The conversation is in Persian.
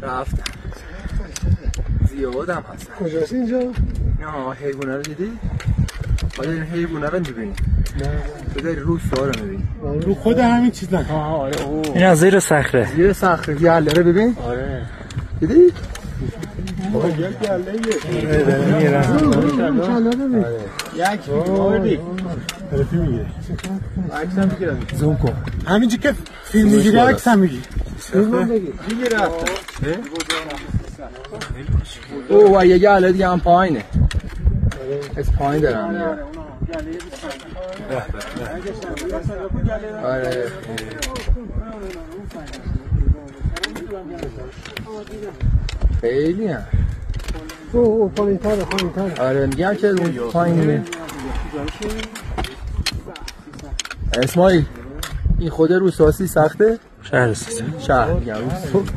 رفتم زیادم هست. کجاست اینجا؟ نه حیوانه رو دیدی؟ باید این حیوانه رو ببینی. تو داری رو سوار رو میبینی رو خود همین چیز نه. آره این از زیر صخره. زیر صخره گله رو ببین. آره دیدی؟ بابا یک گله یک آوردی رفی میگیره عکس هم بگیرم زوم کن همینجا که فیلم میگیری عکس هم میگیری دیگه رفت اوه یه گله دیگه هم پایینه از پایین دارم میگیرم آره خیلی هم پایین تره آره میگم که اون پایینه اسماعیل این خود روساسی سخته؟ شهر سیستم شهر میگم روساسی